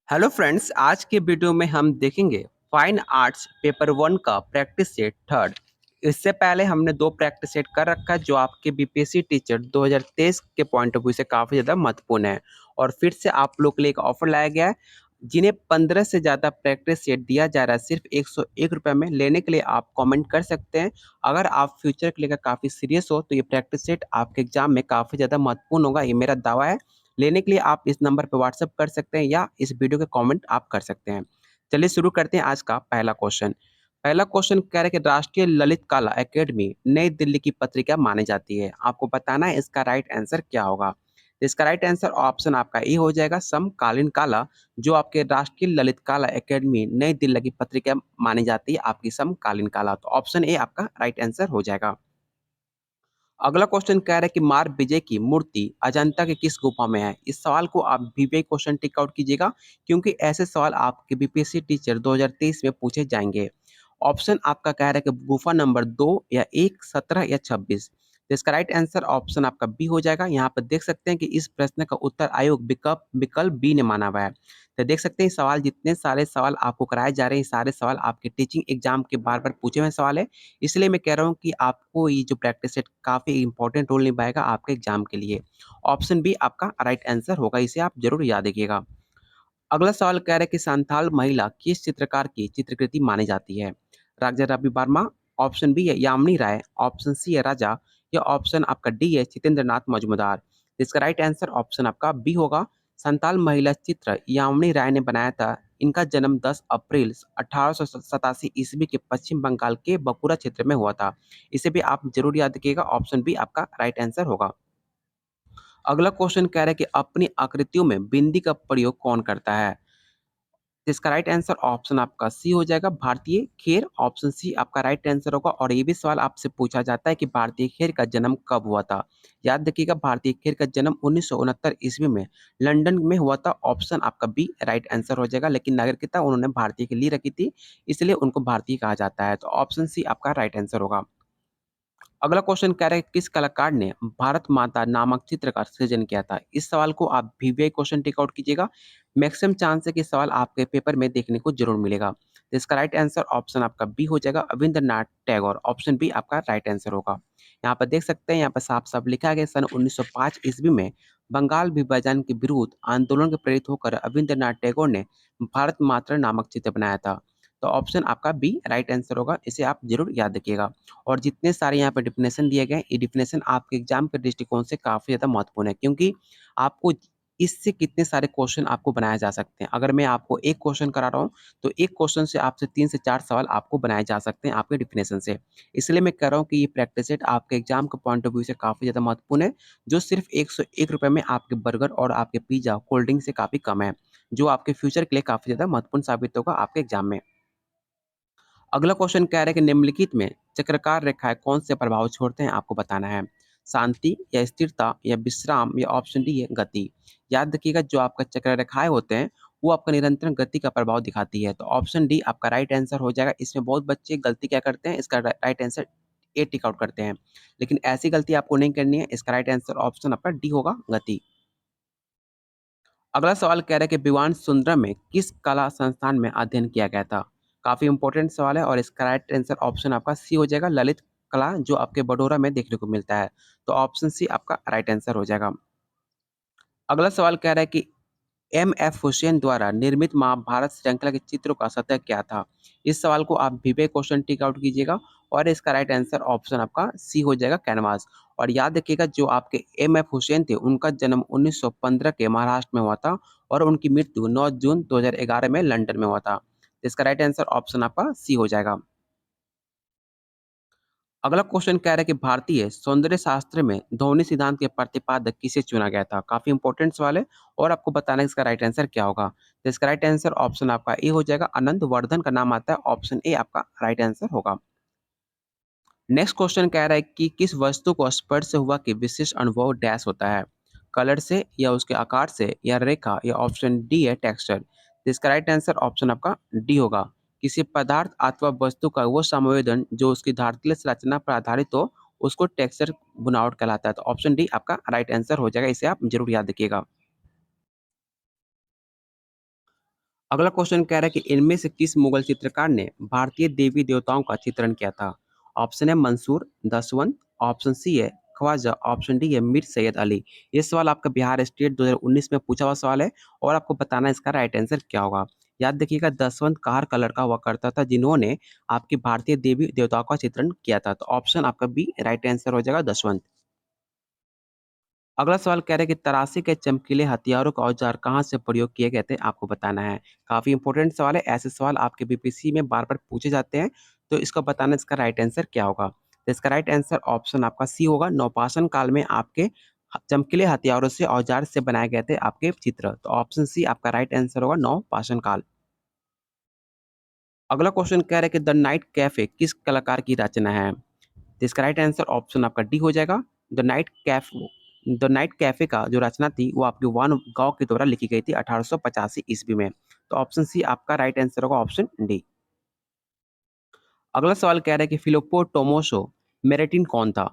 Hello friends, आज के video में हम देखेंगे फाइन आर्ट्स पेपर वन का प्रैक्टिस सेट थर्ड। इससे पहले हमने दो प्रैक्टिस सेट कर रखा है जो आपके बीपीएससी टीचर 2023 के पॉइंट ऑफ व्यू से काफ़ी ज़्यादा महत्वपूर्ण है। और फिर से आप लोग के लिए एक ऑफर लाया गया है, जिन्हें 15 से ज़्यादा प्रैक्टिस सेट दिया जा रहा है सिर्फ 101 रुपये में। लेने के लिए आप कॉमेंट कर सकते हैं। अगर आप फ्यूचर के लेकर काफ़ी सीरियस हो तो ये प्रैक्टिस सेट आपके एग्जाम में काफ़ी ज़्यादा महत्वपूर्ण होगा, ये मेरा दावा है। लेने के लिए आप इस नंबर पर व्हाट्सएप कर सकते हैं या इस वीडियो के कमेंट आप कर सकते हैं। चलिए शुरू करते हैं आज का पहला क्वेश्चन। पहला क्वेश्चन कह रहा है कि राष्ट्रीय ललित कला एकेडमी नई दिल्ली की पत्रिका मानी जाती है। आपको बताना है इसका राइट आंसर क्या होगा। तो इसका राइट आंसर ऑप्शन आपका ए हो जाएगा, समकालीन काला, जो आपके राष्ट्रीय ललित कला एकेडमी नई दिल्ली की पत्रिका मानी जाती है आपकी समकालीन काला। तो ऑप्शन ए आपका राइट आंसर हो जाएगा। अगला क्वेश्चन कह रहा है कि मार विजय की मूर्ति अजंता के किस गुफा में है। इस सवाल को आप बीपीआई क्वेश्चन टिक आउट कीजिएगा, क्योंकि ऐसे सवाल आपके बीपीएससी टीचर 2023 में पूछे जाएंगे। ऑप्शन आपका कह रहा है कि गुफा नंबर 2 या 1, 17 या 26। तो इसका राइट आंसर ऑप्शन आपका बी हो जाएगा। यहाँ पर देख सकते हैं कि इस प्रश्न का उत्तर आयोग विकल्प विकल्प बी ने माना हुआ है। तो देख सकते हैं सवाल, जितने सारे सवाल आपको कराए जा रहे हैं, सारे सवाल आपके टीचिंग एग्जाम के बार बार पूछे हुए सवाल है। इसलिए मैं कह रहा हूँ कि आपको ये जो प्रैक्टिस सेट काफ़ी इंपॉर्टेंट रोल निभाएगा आपके एग्जाम के लिए। ऑप्शन बी आपका राइट आंसर होगा, इसे आप जरूर याद रखिएगा। अगला सवाल कह रहा है कि संथाल महिला किस चित्रकार की चित्रकृति मानी जाती है। राजा रवि वर्मा, ऑप्शन बी है यामिनी राय, ऑप्शन सी है राजा, या ऑप्शन आपका डी है चितेंद्र नाथ मजूमदार। तो इसका राइट आंसर ऑप्शन आपका बी होगा। संथाल महिला चित्र यामिनी राय ने बनाया था। इनका जन्म 10 अप्रैल 1887 ईस्वी के पश्चिम बंगाल के बंकुरा क्षेत्र में हुआ था। इसे भी आप जरूर याद रखिएगा। ऑप्शन बी आपका राइट आंसर होगा। अगला क्वेश्चन कह रहा है कि अपनी आकृतियों में बिंदी का प्रयोग कौन करता है। तो इसका राइट आंसर ऑप्शन आपका सी हो जाएगा, भारतीय खेर। ऑप्शन सी आपका राइट आंसर होगा। और ये भी सवाल आपसे पूछा जाता है कि भारतीय खेर का जन्म कब हुआ था। याद रखिएगा, भारतीय खेर का जन्म 1969 ईस्वी में लंदन में हुआ था। ऑप्शन आपका बी राइट आंसर हो जाएगा। लेकिन नागरिकता उन्होंने भारतीय के लिए रखी थी, इसलिए उनको भारतीय कहा जाता है। तो ऑप्शन सी आपका राइट आंसर होगा। अगला क्वेश्चन कह रहा है किस कलाकार ने भारत माता नामक चित्र का सृजन किया था। इस सवाल को आप वीवीआई क्वेश्चन टिक आउट कीजिएगा। मैक्सिमम चांस है कि सवाल आपके पेपर में देखने को जरूर मिलेगा। तो इसका राइट आंसर ऑप्शन आपका बी हो जाएगा, रविंद्रनाथ टैगोर। ऑप्शन बी आपका राइट आंसर होगा। यहाँ पर देख सकते हैं, यहाँ पर साफ साफ लिखा गया सन 1905 ईस्वी में बंगाल विभाजन के विरुद्ध आंदोलन के प्रेरित होकर रविंद्रनाथ टैगोर ने भारत माता नामक चित्र बनाया था। तो ऑप्शन आपका बी राइट आंसर होगा, इसे आप जरूर याद रखिएगा। और जितने सारे यहाँ पे डिफिनेशन दिए गए हैं, ये डिफिनेशन आपके एग्जाम के दृष्टिकोण से काफ़ी ज़्यादा महत्वपूर्ण है, क्योंकि आपको इससे कितने सारे क्वेश्चन आपको बनाए जा सकते हैं। अगर मैं आपको एक क्वेश्चन करा रहा हूँ, तो एक क्वेश्चन से आपसे 3 से 4 सवाल आपको बनाए जा सकते हैं आपके डिफिनेशन से। इसलिए मैं कह रहा हूँ कि ये प्रैक्टिस सेट आपके एग्जाम के पॉइंट ऑफ व्यू से काफ़ी ज़्यादा महत्वपूर्ण है, जो सिर्फ 101 रुपये में आपके बर्गर और आपके पिज्ज़ा, कोल्ड ड्रिंक से काफ़ी कम है, जो आपके फ्यूचर के लिए काफ़ी ज़्यादा महत्वपूर्ण साबित होगा आपके एग्जाम में। अगला क्वेश्चन कह रहा है कि निम्नलिखित में चक्राकार रेखाएं कौन से प्रभाव छोड़ते हैं, आपको बताना है। शांति या स्थिरता या विश्राम, या ऑप्शन डी है गति। याद रखिएगा, जो आपका चक्र रेखाएं होते हैं वो आपका निरंतर गति का प्रभाव दिखाती है। तो ऑप्शन डी आपका राइट आंसर हो जाएगा। इसमें बहुत बच्चे गलती क्या करते हैं, इसका right answer A tick out करते हैं, लेकिन ऐसी गलती आपको नहीं करनी है। इसका राइट आंसर ऑप्शन आपका डी होगा, गति। अगला सवाल कह रहा है कि विवान सुंदरम में किस कला संस्थान में अध्ययन किया गया था। काफी इंपॉर्टेंट सवाल है, और इसका राइट आंसर ऑप्शन आपका सी हो जाएगा, ललित कला, जो आपके बडोरा में देखने को मिलता है। तो ऑप्शन सी आपका राइट आंसर हो जाएगा। अगला सवाल कह रहा है कि एम.एफ. हुसैन द्वारा निर्मित महाभारत श्रृंखला के चित्रों का सतह क्या था। इस सवाल को आप विवेक क्वेश्चन टिक आउट कीजिएगा, और इसका राइट आंसर ऑप्शन आपका सी हो जाएगा, कैनवास। और याद रखिएगा, जो आपके एम.एफ. हुसैन थे उनका जन्म 1915 के महाराष्ट्र में हुआ था, और उनकी मृत्यु 9 जून 2011 में लंदन में हुआ था। तो इसका राइट आंसर ऑप्शन आपका सी हो जाएगा। अगला क्वेश्चन कह रहा है कि भारतीय सौंदर्य शास्त्र में ध्वनि सिद्धांत के प्रतिपादक किसे चुना गया था। काफी इंपॉर्टेंट सवाल है, और आपको बताना है इसका राइट आंसर क्या होगा। तो इसका राइट आंसर ऑप्शन आपका ए हो जाएगा, आनंद वर्धन का नाम आता है। ऑप्शन ए आपका राइट आंसर होगा। नेक्स्ट क्वेश्चन कह रहा है कि किस वस्तु को स्पर्श से हुआ कि विशिष्ट अनुभव डैश होता है। कलर से, या उसके आकार से, या रेखा, या ऑप्शन डी है टेक्सचर। तो इसका राइट आंसर ऑप्शन आपका डी होगा। किसी पदार्थ अथवा वस्तु का वो संवेदन जो उसकी धात्विक संरचना पर आधारित हो, उसको टेक्सचर बुनावट कहलाता है। तो ऑप्शन डी आपका राइट आंसर हो जाएगा, इसे आप जरूर याद रखिएगा। अगला क्वेश्चन कह रहा है कि इनमें से किस मुगल चित्रकार ने भारतीय देवी देवताओं का चित्रण किया था? ऑप्शन है मंसूर, दसवंत, ऑप्शन सी है ख्वाजा, ऑप्शन डी है मीर सैयद अली। ये सवाल आपका बिहार स्टेट 2019 में पूछा हुआ सवाल है और आपको बताना है इसका राइट आंसर क्या होगा। याद रखिएगा, दसवंत कहार का लड़का हुआ करता था जिन्होंने आपकी भारतीय देवी देवताओं का चित्रण किया था। तो ऑप्शन आपका बी राइट आंसर हो जाएगा, दसवंत। अगला सवाल कह रहे हैं कि तराशी के चमकीले हथियारों का औजार कहाँ से प्रयोग किए गए थे? आपको बताना है। काफ़ी इंपॉर्टेंट सवाल है, ऐसे सवाल आपके बीपीएससी में बार-बार पूछे जाते हैं, तो इसको बताना इसका राइट आंसर क्या होगा? तो इसका राइट आंसर ऑप्शन आपका सी होगा, नवपाषाण काल में आपके चमकीले हथियारों से औजार से बनाए गए थे आपके चित्र। तो ऑप्शन सी आपका राइट आंसर होगा, नवपाषाण काल। अगला क्वेश्चन कह रहा है कि द नाइट कैफे किस कलाकार की रचना है? तो इसका राइट आंसर ऑप्शन आपका डी हो जाएगा। द नाइट कैफे का जो रचना थी वो आपके वान गाँव के द्वारा लिखी गई थी 1885 ईस्वी में। तो ऑप्शन सी आपका राइट आंसर होगा, ऑप्शन डी। अगला सवाल कह रहा है कि फिलिप्पो टोमासो मेरेटिन कौन था?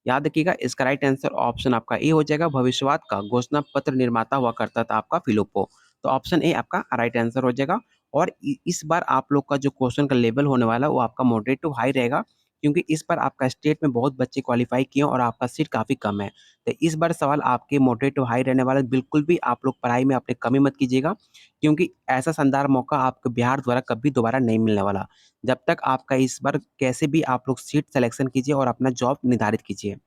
याद रखिएगा, इसका राइट आंसर ऑप्शन आपका ए हो जाएगा, भविष्यवाद का घोषणा पत्र निर्माता हुआ करता था आपका फिलिप्पो। तो ऑप्शन ए आपका राइट आंसर हो जाएगा। और इस बार आप लोग का जो क्वेश्चन का लेवल होने वाला है वो आपका मॉडरेट टू हाई रहेगा, क्योंकि इस बार आपका स्टेट में बहुत बच्चे क्वालिफाई किए हैं और आपका सीट काफ़ी कम है। तो इस बार सवाल आपके मॉडरेट टू हाई रहने वाले, बिल्कुल भी आप लोग पढ़ाई में अपने कमी मत कीजिएगा, क्योंकि ऐसा शानदार मौका आपको बिहार द्वारा कभी दोबारा नहीं मिलने वाला। जब तक आपका इस बार कैसे भी आप लोग सीट सिलेक्शन कीजिए और अपना जॉब निर्धारित कीजिए।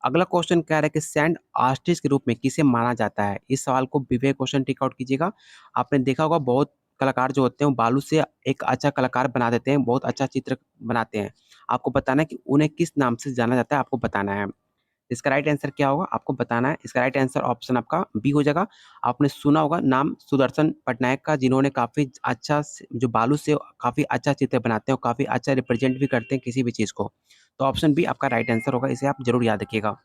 अगला क्वेश्चन कह रहा है कि सैंड आर्टिस्ट के रूप में किसे माना जाता है? इस सवाल को विवेक क्वेश्चन टिक आउट कीजिएगा। आपने देखा होगा बहुत कलाकार जो होते हैं वो बालू से एक अच्छा कलाकार बना देते हैं, बहुत अच्छा चित्र बनाते हैं। आपको बताना है कि उन्हें किस नाम से जाना जाता है, आपको बताना है। इसका राइट आंसर क्या होगा आपको बताना है। इसका राइट आंसर ऑप्शन आपका बी हो जाएगा। आपने सुना होगा नाम सुदर्शन पटनायक का, जिन्होंने काफ़ी अच्छा जो बालू से काफ़ी अच्छा चित्र बनाते हैं और काफ़ी अच्छा रिप्रेजेंट भी करते हैं किसी भी चीज़ को। तो ऑप्शन बी आपका राइट आंसर होगा, इसे आप जरूर याद रखिएगा।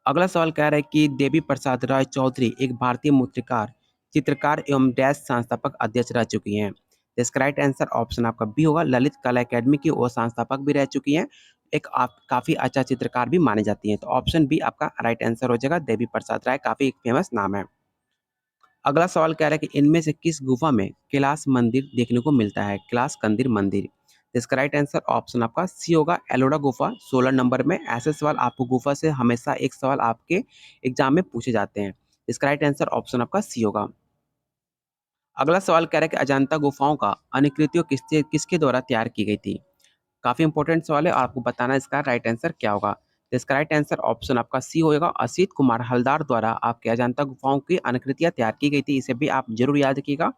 अगला सवाल कह रहा है कि देवी प्रसाद राय चौधरी एक भारतीय मूर्तिकार, चित्रकार एवं डैश संस्थापक अध्यक्ष रह चुकी हैं। तो इसका राइट आंसर ऑप्शन आपका बी होगा, ललित कला अकेडमी की वो संस्थापक भी रह चुकी हैं। एक आप काफ़ी अच्छा चित्रकार भी मानी जाती हैं। तो ऑप्शन बी आपका राइट आंसर हो जाएगा, देवी प्रसाद राय काफ़ी एक फेमस नाम है। अगला सवाल कह रहा है कि इनमें से किस गुफा में कैलाश मंदिर देखने को मिलता है? कैलाश कंदिर मंदिर। तो इसका राइट आंसर ऑप्शन आपका सी होगा, एलोरा गुफा 16 नंबर में। ऐसे सवाल आपको गुफा से हमेशा एक सवाल आपके एग्जाम में पूछे जाते हैं। इसका राइट आंसर ऑप्शन आपका सी होगा। अगला सवाल कह रहा है कि अजंता गुफाओं का अनुकृतियों किसके किसके द्वारा तैयार की गई थी? काफ़ी इंपॉर्टेंट सवाल है और आपको बताना है इसका राइट आंसर क्या होगा। तो इसका राइट आंसर ऑप्शन आपका सी होगा, असित कुमार हलदार द्वारा आपके अजंता गुफाओं की अनुकृतियां तैयार की गई थी। इसे भी आप जरूर याद रखिएगा।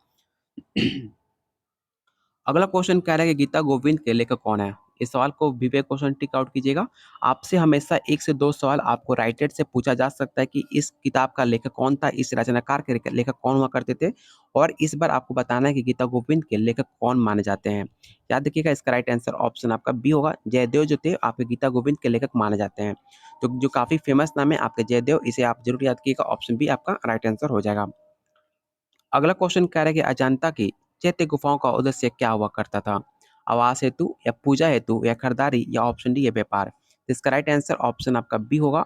अगला क्वेश्चन कह रहा है कि गीता गोविंद के लेखक कौन है? इस सवाल को विवेक क्वेश्चन टिक आउट कीजिएगा। आपसे हमेशा 1 से 2 सवाल आपको राइटेड से पूछा जा सकता है कि इस किताब का लेखक कौन था, इस रचनाकार के लेखक कौन हुआ करते थे, और इस बार आपको बताना है कि गीता गोविंद के लेखक कौन माने जाते हैं। याद रखिएगा, इसका राइट आंसर ऑप्शन आपका बी होगा, जयदेव जो थे आपके गीता गोविंद के लेखक माने जाते हैं। तो जो काफ़ी फेमस नाम है आपके जयदेव, इसे आप जरूर याद रखिएगा। ऑप्शन बी आपका राइट आंसर हो जाएगा। अगला क्वेश्चन कह रहा है कि अजंता की चैत्य गुफाओं का उद्देश्य क्या हुआ करता था? आवास हेतु या पूजा हेतु या खरीदारी या ऑप्शन डी या व्यापार। तो इसका राइट आंसर ऑप्शन आपका बी होगा।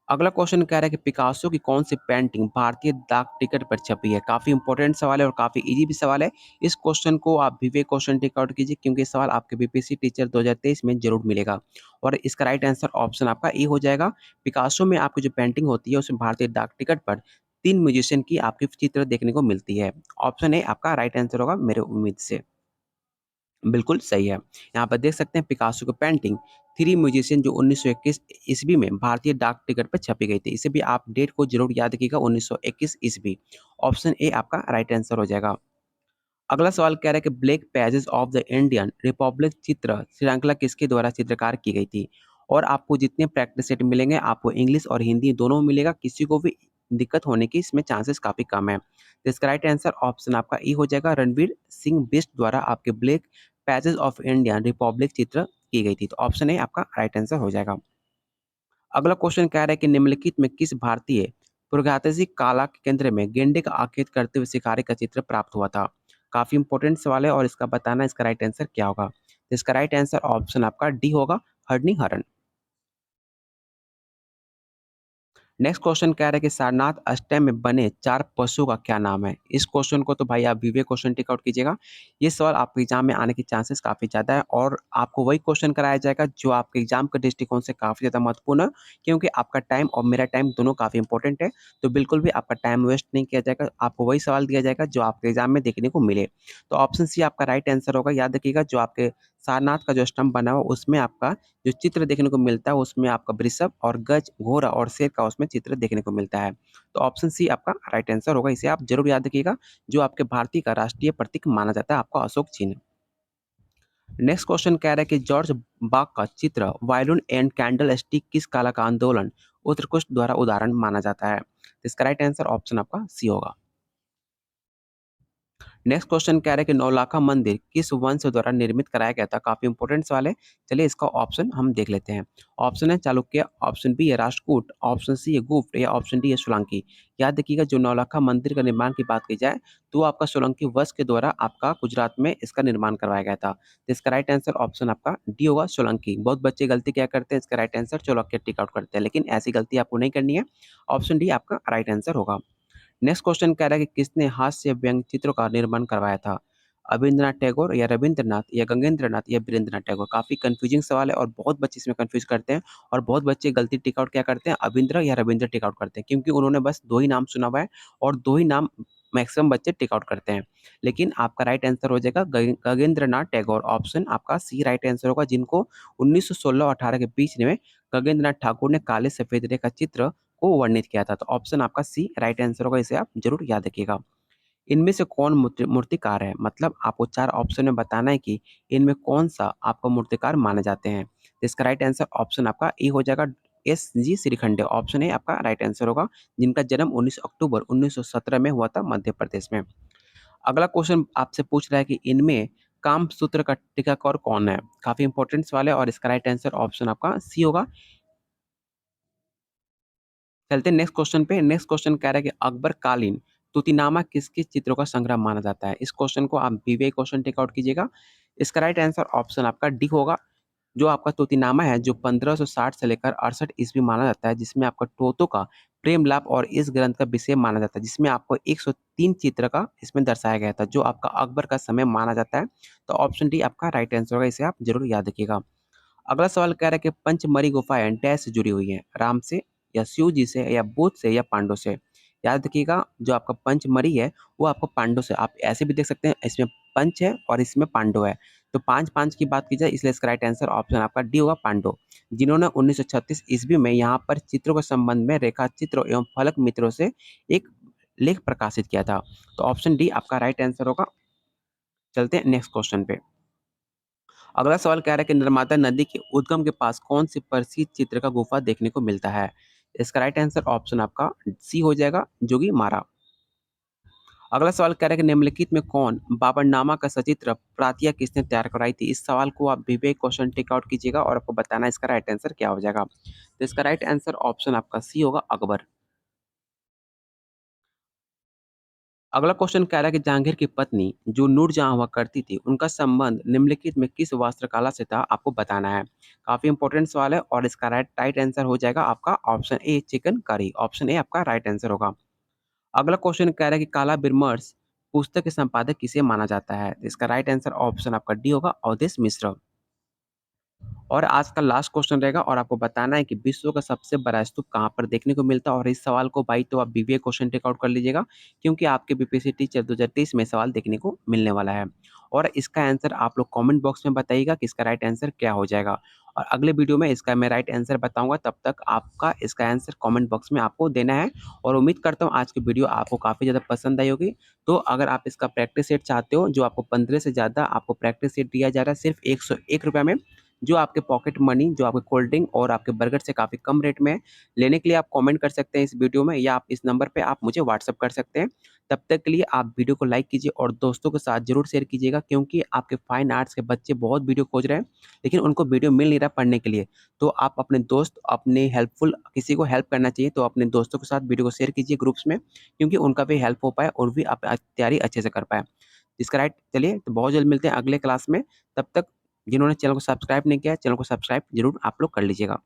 अगला क्वेश्चन कह रहा है कि पिकासो की कौन सी पेंटिंग भारतीय डाक टिकट पर छपी है? काफी इंपॉर्टेंट सवाल है और काफी इजी भी सवाल है। इस क्वेश्चन को आप विवेक क्वेश्चन टिक आउट कीजिए, क्योंकि ये सवाल आपके बीपीएससी टीचर 2023 में जरूर मिलेगा। और इसका राइट आंसर ऑप्शन आपका ए हो जाएगा। पिकासो में आपकी जो पेंटिंग होती है उसमें भारतीय डाक टिकट पर 3 म्यूजिशियन की आपकी चित्र देखने को मिलती है। ऑप्शन ए आपका राइट आंसर होगा, मेरे उम्मीद से। बिल्कुल सही है। यहाँ पर देख सकते हैं पिकासो की पेंटिंग थ्री म्यूजिशियन, जो 1921 ईस्वी में भारतीय डाक टिकट पर छपी गई थी। इसे भी आप डेट को जरूर याद रखिएगा, 1921 ईस्वी। ऑप्शन ए आपका राइट आंसर हो जाएगा। अगला सवाल कह रहा है कि black pages of the Indian Republic चित्र श्रृंखला किसके द्वारा चित्रकार की गई थी? और आपको जितने प्रैक्टिस सेट मिलेंगे आपको इंग्लिश और हिंदी दोनों में मिलेगा, किसी को भी दिक्कत होने की इसमें चांसेस काफी कम है। तो इसका राइट आंसर ऑप्शन आपका ई हो जाएगा, रणवीर सिंह बिष्ट द्वारा आपके black pages of Indian Republic चित्र की गई थी। तो ऑप्शन ए आपका राइट आंसर हो जाएगा। अगला क्वेश्चन कह रहा है कि निम्नलिखित में किस भारतीय पुरातात्विक कला के केंद्र में गेंडे का आकृति करते हुए शिकारी का चित्र प्राप्त हुआ था? काफी इंपॉर्टेंट सवाल है और इसका बताना इसका राइट आंसर क्या होगा। तो इसका राइट आंसर ऑप्शन आपका डी होगा, हरनी हरण। नेक्स्ट क्वेश्चन कह रहा है कि सारनाथ अष्टयम में बने 4 पशुओं का क्या नाम है? इस क्वेश्चन को तो भाई आप विवेक क्वेश्चन टिक आउट कीजिएगा। ये सवाल आपके एग्जाम में आने के चांसेस काफ़ी ज़्यादा है और आपको वही क्वेश्चन कराया जाएगा जो आपके एग्जाम के दृष्टिकोण से काफ़ी ज़्यादा महत्वपूर्ण है, क्योंकि आपका टाइम और मेरा टाइम दोनों काफ़ी इंपॉर्टेंट है। तो बिल्कुल भी आपका टाइम वेस्ट नहीं किया जाएगा, आपको वही सवाल दिया जाएगा जो आपके एग्जाम में देखने को मिले। तो ऑप्शन सी आपका राइट आंसर होगा। याद रखिएगा, जो आपके सारनाथ का जो स्तंभ बना हुआ उसमें आपका जो चित्र देखने को मिलता है उसमें आपका वृषभ और गज, घोड़ा और शेर का उसमें चित्र देखने को मिलता है। तो ऑप्शन सी आपका राइट आंसर होगा। इसे आप जरूर याद रखिएगा। जो आपके भारतीय का राष्ट्रीय प्रतीक माना जाता है आपका अशोक चिन्ह। नेक्स्ट क्वेश्चन कह रहा है कि जॉर्ज बाक का चित्र वायलिन एंड कैंडल स्टिक किस कला का आंदोलन उत्कृष्ट द्वारा उदाहरण माना जाता है? तो इसका राइट आंसर ऑप्शन आपका सी होगा। नेक्स्ट क्वेश्चन कह रहा है कि नौलखा मंदिर किस वंश द्वारा निर्मित कराया गया था? काफी इंपॉर्टेंट सवाल है। चलिए इसका ऑप्शन हम देख लेते हैं। ऑप्शन है चालुक्य, ऑप्शन बी है राष्ट्रकूट, ऑप्शन सी है गुप्त या ऑप्शन डी है सोलंकी। याद रखिएगा, जो नौलखा मंदिर का निर्माण की बात की जाए तो आपका सोलंकी वंश के द्वारा आपका गुजरात में इसका निर्माण करवाया गया था। तो इसका राइट आंसर ऑप्शन आपका डी होगा, सोलंकी। बहुत बच्चे गलती क्या करते हैं, इसका right answer Chalukya tick out करते हैं, लेकिन ऐसी गलती आपको नहीं करनी है। ऑप्शन डी आपका राइट आंसर होगा। नेक्स्ट क्वेश्चन कह रहा है कि किसने हास्य व्यंग्य चित्रों का निर्माण करवाया था? अविंद्रनाथ टैगोर या रविंद्रनाथ या गंगेंद्रनाथ या वीरेंद्रनाथ टैगोर। काफी कंफ्यूजिंग सवाल है और बहुत बच्चे इसमें कंफ्यूज करते हैं और बहुत बच्चे गलती टिक आउट क्या करते हैं, अविंद्र या रविंद्र टिक आउट करते हैं, क्योंकि उन्होंने बस दो ही नाम सुना हुआ है और दो ही नाम मैक्सिमम बच्चे टिक आउट करते हैं। लेकिन आपका राइट आंसर हो जाएगा गगेंद्रनाथ टैगोर। ऑप्शन आपका सी राइट आंसर होगा, जिनको 1916 और 18 के बीच में गगेंद्रनाथ ठाकुर ने काले सफेद रेखा चित्र को वर्णित किया था। तो ऑप्शन आपका सी राइट आंसर होगा। इसे आप जरूर याद रखिएगा। इनमें से कौन मूर्तिकार है? मतलब आपको 4 ऑप्शन में बताना है कि इनमें कौन-सा आपका मूर्तिकार माने जाते हैं। तो इसका राइट आंसर ऑप्शन आपका ए हो जाएगा, S G Shrikhande. Option A आपका राइट आंसर होगा, जिनका जन्म 19 अक्टूबर 1917 में हुआ था मध्य प्रदेश में। अगला क्वेश्चन आपसे पूछ रहा है कि इनमें कामसूत्र का टीकाकार कौन है? काफ़ी इंपॉर्टेंट सवाल है और इसका राइट आंसर ऑप्शन आपका सी होगा। चलते हैं नेक्स्ट क्वेश्चन पे। नेक्स्ट क्वेश्चन कह रहा है कि अकबर कालीन तूतीनामा किसके चित्रों का संग्रह माना जाता है? इस क्वेश्चन को आप बीवे क्वेश्चन टेक आउट कीजिएगा। इसका राइट आंसर ऑप्शन आपका डी होगा। जो आपका तूतीनामा है, जो 1560 से लेकर 68 ईस्वी माना जाता है, जिसमें आपका तोतों का प्रेम लाप और इस ग्रंथ का विषय माना जाता है, जिसमें आपको 103 चित्र का इसमें दर्शाया गया था, जो आपका अकबर का समय माना जाता है। तो ऑप्शन डी आपका राइट आंसर होगा। इसे आप जरूर याद रखिएगा। अगला सवाल कह रहा है कि पंचमरी गुफाएं डैश से जुड़ी हुई हैं, राम से या शिव जी से या बुद्ध से या पांडव से? याद रखिएगा, जो आपका पंचमरी है वो आपको पांडव से, आप ऐसे भी देख सकते हैं, इसमें पंच है और इसमें पांडव है। तो पांच पांच की बात की जाए, इसलिए इसका राइट आंसर ऑप्शन आपका डी होगा, पांडव, जिन्होंने 1936 ईस्वी में यहाँ पर चित्रों के संबंध में रेखा चित्रों एवं फलक मित्रों से एक लेख प्रकाशित किया था। तो ऑप्शन डी आपका राइट आंसर होगा। चलते हैं नेक्स्ट क्वेश्चन पे। अगला सवाल कह रहा है कि नर्मदा नदी के उद्गम के पास कौन सी प्रसिद्ध चित्र का गुफा देखने को मिलता है? इसका राइट आंसर ऑप्शन आपका सी हो जाएगा, जोगी मारा। अगला सवाल कह रहा है कि निम्नलिखित में कौन बाबरनामा का सचित्र प्रतियां किसने तैयार कराई थी? इस सवाल को आप विवेक क्वेश्चन टिक आउट कीजिएगा और आपको बताना है इसका राइट आंसर क्या हो जाएगा। तो इसका राइट आंसर ऑप्शन आपका सी होगा, अकबर। अगला क्वेश्चन कह रहा है कि जहांगीर की पत्नी जो नूरजहां हुआ करती थी, उनका संबंध निम्नलिखित में किस वस्त्रकला से था? आपको बताना है। काफी इंपॉर्टेंट सवाल है और इसका राइट राइट आंसर हो जाएगा आपका option A, chicken curry. Option A आपका राइट आंसर होगा। अगला क्वेश्चन कह रहा है कि काला बिरमर्स पुस्तक के संपादक किसे माना जाता है? इसका राइट आंसर ऑप्शन आपका डी होगा, अवधेश मिश्र। और आज का लास्ट क्वेश्चन रहेगा और आपको बताना है कि विश्व का सबसे बड़ा स्तूप कहाँ पर देखने को मिलता है? और इस सवाल को भाई तो आप बीबीए क्वेश्चन टेक आउट कर लीजिएगा, क्योंकि आपके बीपीएससी टीचर 2023 में सवाल देखने को मिलने वाला है। और इसका आंसर आप लोग कमेंट बॉक्स में बताइएगा कि इसका राइट आंसर क्या हो जाएगा। और अगले वीडियो में इसका मैं राइट आंसर बताऊंगा, तब तक आपका इसका आंसर कमेंट बॉक्स में आपको देना है। और उम्मीद करता हूँ आज की वीडियो आपको काफ़ी ज़्यादा पसंद आई होगी। तो अगर आप इसका प्रैक्टिस सेट चाहते हो, जो आपको 15 से ज़्यादा आपको प्रैक्टिस सेट दिया जा रहा है सिर्फ ₹101 में, जो आपके पॉकेट मनी, जो आपके कोल्ड ड्रिंक और आपके बर्गर से काफ़ी कम रेट में है। लेने के लिए आप कमेंट कर सकते हैं इस वीडियो में, या आप इस नंबर पे आप मुझे व्हाट्सएप कर सकते हैं। तब तक के लिए आप वीडियो को लाइक कीजिए और दोस्तों के साथ ज़रूर शेयर कीजिएगा, क्योंकि आपके फाइन आर्ट्स के बच्चे बहुत वीडियो खोज रहे हैं, लेकिन उनको वीडियो मिल नहीं रहा पढ़ने के लिए। तो आप अपने दोस्त, अपने हेल्पफुल किसी को हेल्प करना चाहिए, तो अपने दोस्तों के साथ वीडियो को शेयर कीजिए ग्रुप्स में, क्योंकि उनका भी हेल्प हो पाए और भी आप तैयारी अच्छे से कर पाएँ। इसका राइट चलिए, तो बहुत जल्द मिलते हैं अगले क्लास में। तब तक जिन्होंने चैनल को सब्सक्राइब नहीं किया है, चैनल को सब्सक्राइब ज़रूर आप लोग कर लीजिएगा।